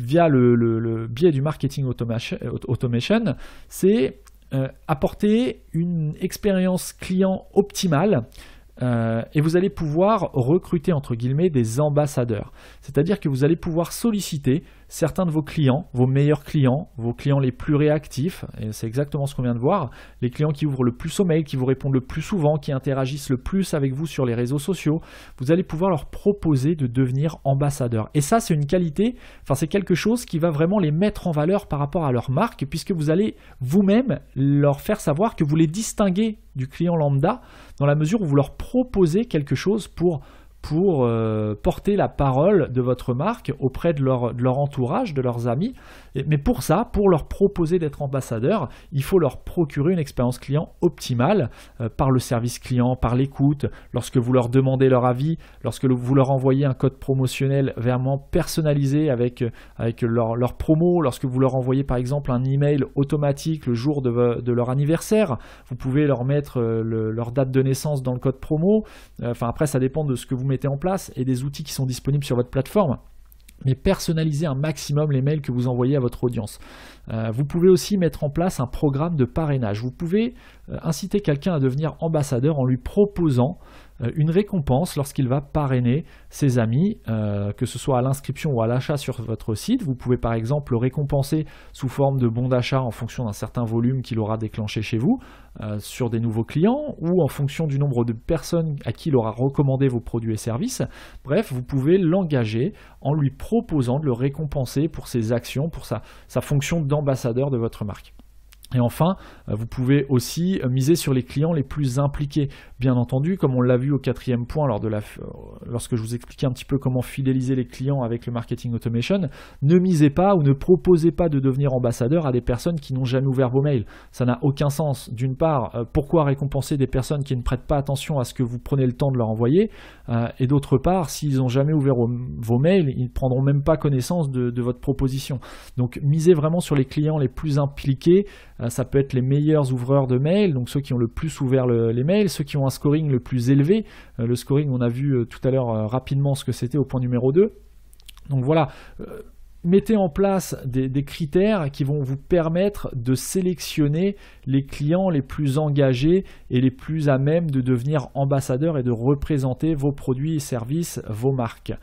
via le biais du marketing automation, c'est apporter une expérience client optimale. Et vous allez pouvoir recruter entre guillemets des ambassadeurs. C'est-à-dire que vous allez pouvoir solliciter certains de vos clients, vos meilleurs clients, vos clients les plus réactifs, et c'est exactement ce qu'on vient de voir, les clients qui ouvrent le plus au mail, qui vous répondent le plus souvent, qui interagissent le plus avec vous sur les réseaux sociaux. Vous allez pouvoir leur proposer de devenir ambassadeurs. Et ça, c'est une qualité, enfin c'est quelque chose qui va vraiment les mettre en valeur par rapport à leur marque, puisque vous allez vous-même leur faire savoir que vous les distinguez du client lambda, dans la mesure où vous leur proposez quelque chose pour porter la parole de votre marque auprès de leur entourage, de leurs amis. Mais pour ça, pour leur proposer d'être ambassadeurs, il faut leur procurer une expérience client optimale par le service client, par l'écoute, lorsque vous leur demandez leur avis, lorsque vous leur envoyez un code promotionnel vraiment personnalisé avec leur promo, lorsque vous leur envoyez par exemple un email automatique le jour de leur anniversaire, vous pouvez leur mettre leur date de naissance dans le code promo. Après, ça dépend de ce que vous mettez en place et des outils qui sont disponibles sur votre plateforme. Mais personnalisez un maximum les mails que vous envoyez à votre audience. Vous pouvez aussi mettre en place un programme de parrainage. Vous pouvez inciter quelqu'un à devenir ambassadeur en lui proposant une récompense lorsqu'il va parrainer ses amis, que ce soit à l'inscription ou à l'achat sur votre site. Vous pouvez par exemple le récompenser sous forme de bon d'achat en fonction d'un certain volume qu'il aura déclenché chez vous sur des nouveaux clients, ou en fonction du nombre de personnes à qui il aura recommandé vos produits et services. Bref, vous pouvez l'engager en lui proposant de le récompenser pour ses actions, pour sa fonction d'ambassadeur de votre marque. Et enfin, vous pouvez aussi miser sur les clients les plus impliqués. Bien entendu, comme on l'a vu au 4e point lorsque je vous expliquais un petit peu comment fidéliser les clients avec le marketing automation, ne misez pas ou ne proposez pas de devenir ambassadeur à des personnes qui n'ont jamais ouvert vos mails. Ça n'a aucun sens. D'une part, pourquoi récompenser des personnes qui ne prêtent pas attention à ce que vous prenez le temps de leur envoyer, et d'autre part, s'ils n'ont jamais ouvert vos mails, ils ne prendront même pas connaissance de votre proposition. Donc misez vraiment sur les clients les plus impliqués. Ça peut être les meilleurs ouvreurs de mails, donc ceux qui ont le plus ouvert les mails, ceux qui ont un scoring le plus élevé. Le scoring, on a vu tout à l'heure rapidement ce que c'était au point numéro 2. Donc voilà, mettez en place des critères qui vont vous permettre de sélectionner les clients les plus engagés et les plus à même de devenir ambassadeurs et de représenter vos produits et services, vos marques.